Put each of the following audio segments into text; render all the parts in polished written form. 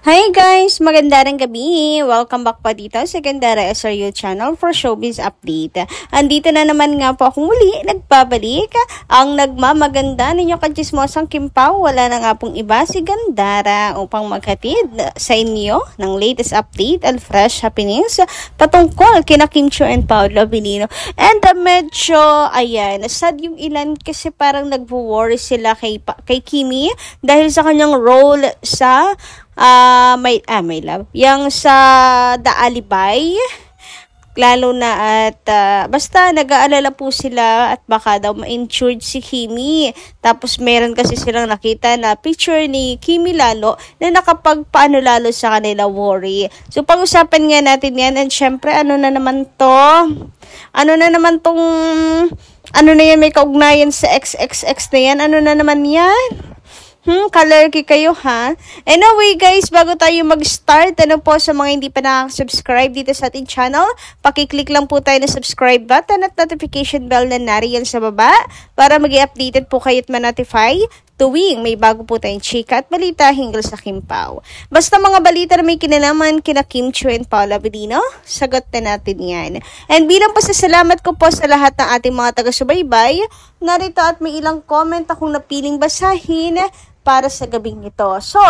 Hi guys! Magandang gabi! Welcome back pa dito sa Gandara SRU channel for showbiz update. Andito na naman nga po akong muli, nagbabalik ang nagmamaganda ninyong kachismosang Kim Pao. Wala na nga pong iba si Gandara upang maghatid sa inyo ng latest update and fresh happenings patungkol kina Kim Chiu and Paolo Abilino. And medyo, ayan, sad yung ilan kasi parang nagwo-worry sila kay Kimi dahil sa kanyang role sa my love. Yang sa The Alibay, lalo na at basta nag-aalala po sila at baka daw ma-injured si Kimi. Tapos meron kasi silang nakita na picture ni Kimi lalo na nakapagpaano lalo sa kanila worry. So pag-usapan nga natin yan, and syempre ano na naman yan, may kaugnayan sa XXX na yan, ano na naman yan? Kalerky kayo ha. Anyway guys, bago tayo mag-start, po sa mga hindi pa nakaka-subscribe dito sa ating channel, pakiclick lang po tayo na subscribe button at notification bell na nariyan sa baba para mag-i-updated po kayo at ma-notify tuwing may bago po tayong chika at balita hinggil sa Kim Pao. Basta mga balita na may kinalaman kina Kim Chiu and Paolo Abilino, sagot na natin yan. And bilang pasasalamat ko po sa lahat ng ating mga taga-subaybay, narito at may ilang comment akong napiling basahin para sa gabing ito. So,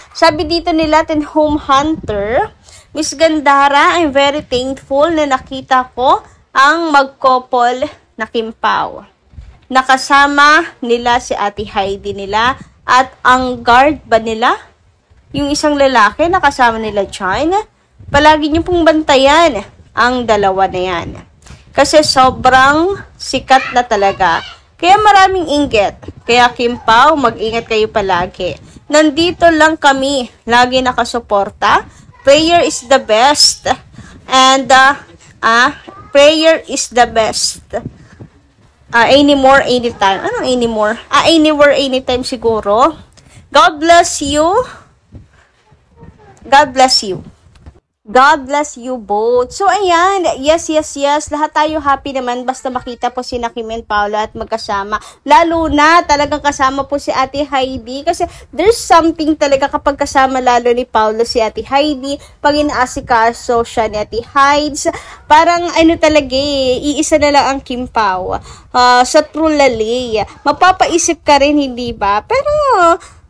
sabi dito ni Latin Home Hunter, Miss Gandara, I'm very thankful na nakita ko ang mag-couple na Kim Pao. Nakasama nila si Ate Heidi nila at ang guard ba nila? Yung isang lalaki nakasama nila dyan. Palagi niyo pong bantayan ang dalawa na yan. Kasi sobrang sikat na talaga. Kaya maraming inggit. Kaya Kim Pao, mag-ingat kayo palagi. Nandito lang kami, lagi nakasuporta. Prayer is the best. And, prayer is the best. Anymore, anytime. Anong anymore? Anywhere, anytime siguro. God bless you. God bless you. God bless you both. So, ayan. Yes. Lahat tayo happy naman basta makita po si Kim and Paolo at magkasama. Lalo na talagang kasama po si Ate Heidi. Kasi there's something talaga kapag kasama lalo ni Paolo si Ate Heidi. Pag inaasikaso siya ni Ate Heids, parang talaga iisa na lang ang Kim Pao. Sa true lali. Mapapaisip ka rin, hindi ba? Pero,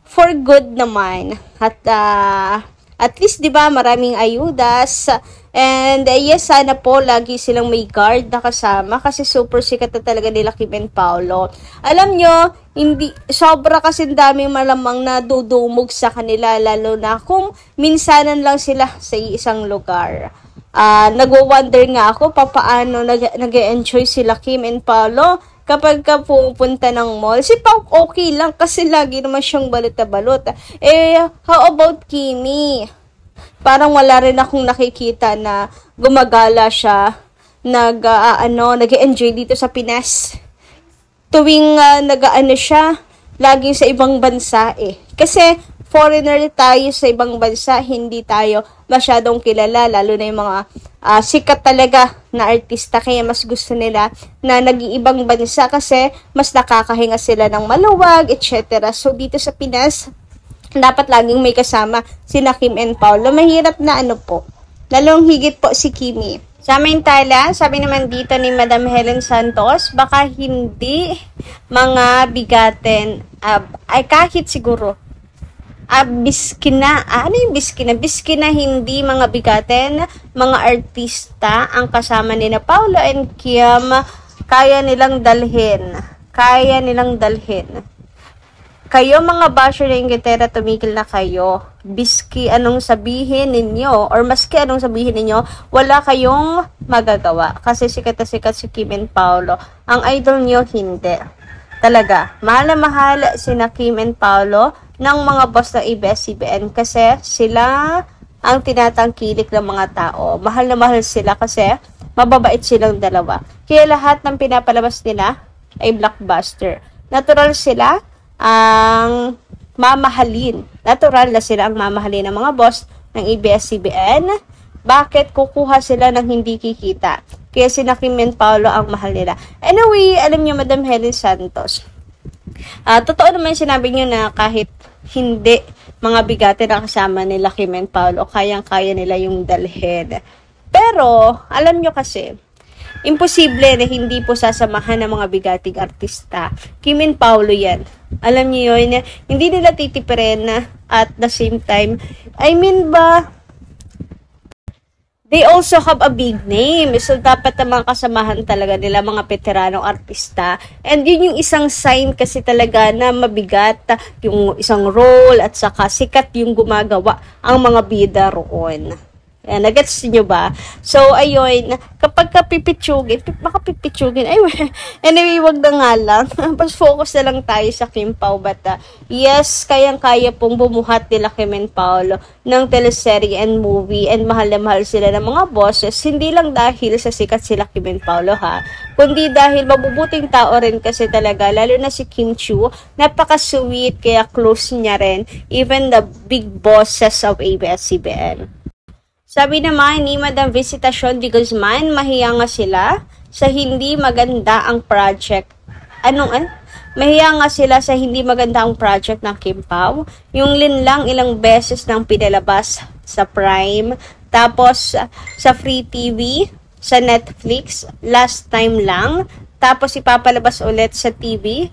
for good naman. At least, di ba, maraming ayudas. And, yes, sana po, lagi silang may guard na kasama kasi super sikat na talaga nila Kim and Paolo. Alam nyo, sobra kasi daming malamang na dudumog sa kanila, lalo na kung minsanan lang sila sa isang lugar. Nagwo-wonder nga ako, papaano nag-enjoy sila Kim and Paolo kapag ka pupunta ng mall. Si Pao okay lang kasi lagi naman siyang balot na balot. How about Kimi? Parang wala rin akong nakikita na gumagala siya, nag-enjoy dito sa Pinas. Tuwing siya, laging sa ibang bansa Kasi foreigner tayo sa ibang bansa, hindi tayo masyadong kilala, lalo na yung mga sikat talaga na artista, kaya mas gusto nila na nag-iibang bansa kasi mas nakakahinga sila ng maluwag, etc. So, dito sa Pinas, dapat laging may kasama sina Kim and Paolo. Mahirap na lalong higit po si Kimi. Samantala, sabi naman dito ni Madam Helen Santos, baka hindi mga bigatin, kahit siguro, biskina. Ano yung biskina? Biskina, hindi mga bigaten, mga artista ang kasama ni na Paolo and Kim, kaya nilang dalhin. Kayo mga basher ng Inglaterra, tumigil na kayo. Biski anong sabihin ninyo, or maski anong sabihin ninyo, wala kayong magagawa. Kasi sikat na sikat si Kim and Paolo. Ang idol nyo, hindi. Talaga, mahal na mahal sina Kim and Paolo ng mga boss ng ABS-CBN kasi sila ang tinatangkilik ng mga tao. Mahal na mahal sila kasi mababait silang dalawa. Kaya lahat ng pinapalabas nila ay blockbuster. Natural sila ang mamahalin. Natural na sila ang mamahalin ng mga boss ng ABS-CBN. Bakit kukuha sila ng hindi kikita? Kaya sina Kim and Paolo ang mahal nila. Anyway, alam niyo, Madam Helen Santos, totoo naman sinabi niyo na kahit hindi mga bigate na kasama nila Kim and Paolo, kayang-kaya nila yung dalhin. Pero, alam nyo kasi, imposible na hindi po sasamahan ng mga bigating artista. Kim and Paolo yan. Alam niyo yun, hindi nila titipirin na at the same time. I mean ba, they also have a big name. So, dapat naman kasamahan talaga nila mga veteranong artista. And yun yung isang sign kasi talaga na mabigat yung isang role at saka sikat yung gumagawa ang mga bida roon. Ayan, nagets nyo ba? So, ayun, kapag kapipitsugin, anyway, wag na nga lang. Mas focus na lang tayo sa Kim Pao. But, yes, kayang-kaya pong bumuhat nila Kim and Paolo ng teleserye and movie, and mahal na mahal sila ng mga bosses, hindi lang dahil sa sikat sila Kim and Paolo, ha? Kundi dahil mabubuting tao rin kasi talaga, lalo na si Kim Chiu, napaka-sweet, kaya close niya rin, even the big bosses of ABS-CBN. Sabi naman ni Madam Visitasyon de Guzman, mahiya nga sila sa hindi maganda ang project. Mahiya nga sila sa hindi maganda ang project ng Kim Pao. Yung linlang ilang beses nang pinalabas sa Prime, tapos sa Free TV, sa Netflix, last time lang, tapos ipapalabas ulit sa TV.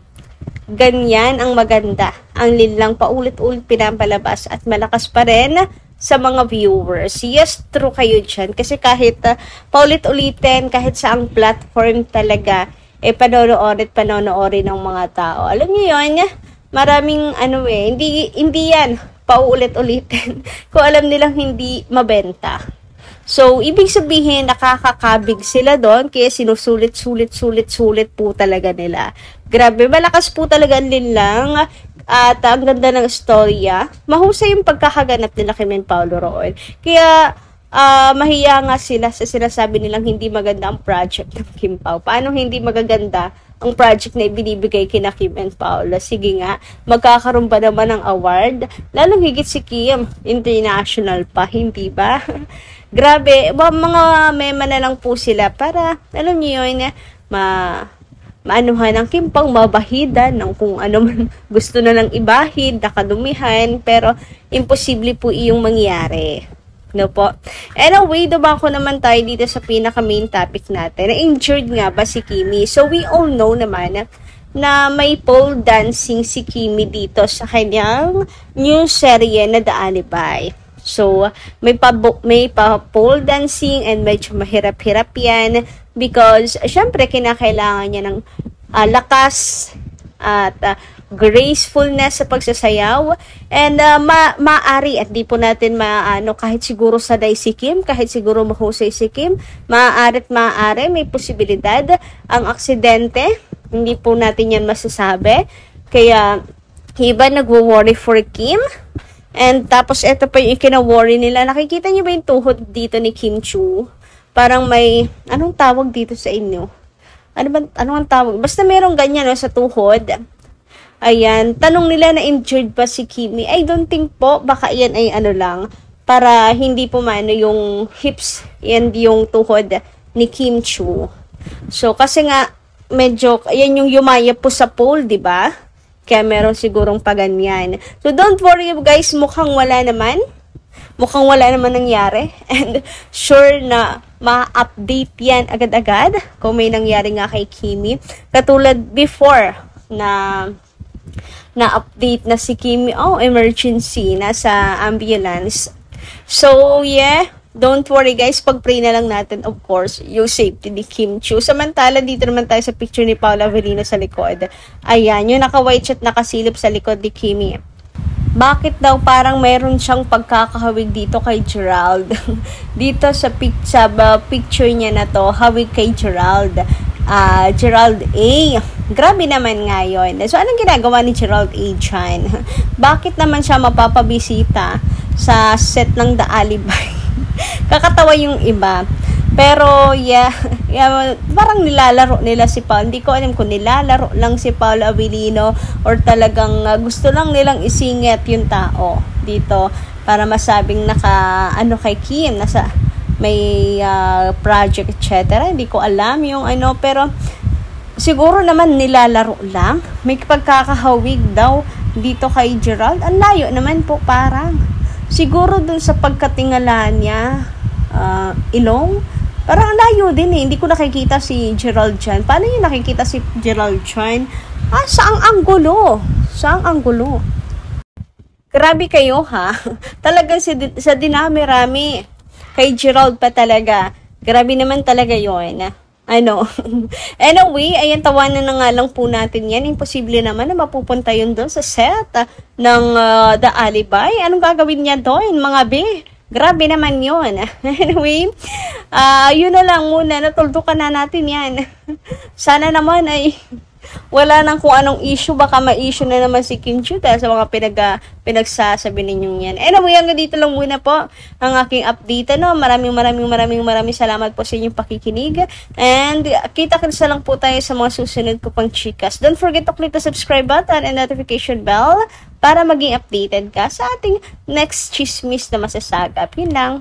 Ganyan ang maganda. Ang linlang paulit-ulit pinapalabas at malakas pa rin sa mga viewers. Yes, true kayo dyan. Kasi kahit paulit-ulitin, kahit saang platform talaga, panonoorin ng mga tao. Alam niyo yun, maraming hindi yan paulit-ulitin kung alam nilang hindi mabenta. So, ibig sabihin, nakakakabig sila doon, kaya sinusulit-sulit po talaga nila. Grabe, malakas po talaga linlang. At ang ganda ng storya, mahusay yung pagkakaganap nila Kim and Paolo roon. Kaya, mahiya nga sila sa sinasabi nilang hindi maganda ang project ng Kim Pao. Paano hindi magaganda ang project na ibinibigay kina Kim and Paolo? Sige nga, magkakaroon ba naman ng award? Lalong higit si Kim, international pa, hindi ba? Grabe, mga mema na lang po sila para, alam niyo yun, maanuhan ng Kim Pao, mabahidan ng kung ano man gusto na lang ibahid, nakadumihan, pero imposible po iyong mangyari. No po? Anyway, dumako naman tayo dito sa pinaka-main topic natin. Na-injured nga ba si Kimi? So, we all know naman na may pole dancing si Kimi dito sa kanyang new serye na The Alibi. So, may pa-pole dancing and medyo mahirap-hirap yan because, syempre, kinakailangan niya ng lakas at gracefulness sa pagsasayaw. And maaari, at di po natin kahit siguro saday si Kim, kahit siguro mahusay si Kim, maaari may posibilidad ang aksidente. Hindi po natin yan masasabi. Kaya, iba nagwo-worry for Kim. And tapos, ito pa yung kina-worry nila. Nakikita niyo ba yung tuhod dito ni Kim Chiu? Parang may, anong tawag dito sa inyo? Anong tawag? Basta merong ganyan sa tuhod. Ayan, tanong nila na injured ba si Kimi? I don't think po, baka yan ay lang, para hindi po yung hips and yung tuhod ni Kim Chiu. So, kasi nga, medyo, yan yung yumaya po sa pole, di ba? Kaya meron sigurong paganyan. So, don't worry guys, mukhang wala naman nangyari. And sure na ma-update yan agad-agad kung may nangyari nga kay Kimi. Katulad before na-update na si Kimi, emergency, nasa ambulance. So, yeah, don't worry guys, pag-pray na lang natin, of course, yung safety ni Kim Chiu. Samantala, dito naman tayo sa picture ni Paula Avelino sa likod. Ayan, yung naka-white shirt nakasilip sa likod ni Kimi. Bakit daw parang mayroon siyang pagkakahawig dito kay Gerald? Dito sa picture niya na to, hawig kay Gerald. Gerald A. Grabe naman nga yun. So, anong ginagawa ni Gerald A. dyan? Bakit naman siya mapapabisita sa set ng The Alibi? Kakatawa yung iba. Pero, yeah, parang nilalaro nila si Paul. Hindi ko alam kung nilalaro lang si Paul Avelino or talagang gusto lang nilang isingit yung tao dito para masabing kay Kim, may project, etc. Hindi ko alam yung pero siguro naman nilalaro lang. May pagkakahawig daw dito kay Gerald. Ang layo naman po parang. Siguro dun sa pagkatingala niya, ilong. Parang ang layo din eh. Hindi ko nakikita si Gerald dyan. Paano yung nakikita si Gerald dyan? Saang anggulo? Saang anggulo? Grabe kayo ha. Talagang sa dinami-rami. Kay Gerald pa talaga. Grabe naman talaga yun. Anyway, ayan, tawanan na nga lang po natin yan. Imposible naman na mapupunta yun doon sa set ng The Alibi. Anong gagawin niya doon, mga be? Grabe naman yun. Anyway, yun na lang muna. Natuldukan na natin yan. Sana naman ay wala nang kung anong issue. Baka ma-issue na naman si Kim Chiu dahil sa mga pinagsasabi ninyong yan. Anyway, hanggang dito lang muna po ang aking update. Maraming salamat po sa inyong pakikinig. And kita-kitsa lang po tayo sa mga susunod ko pang chikas. Don't forget to click the subscribe button and notification bell para maging updated ka sa ating next chismis na masasagap. Yun lang.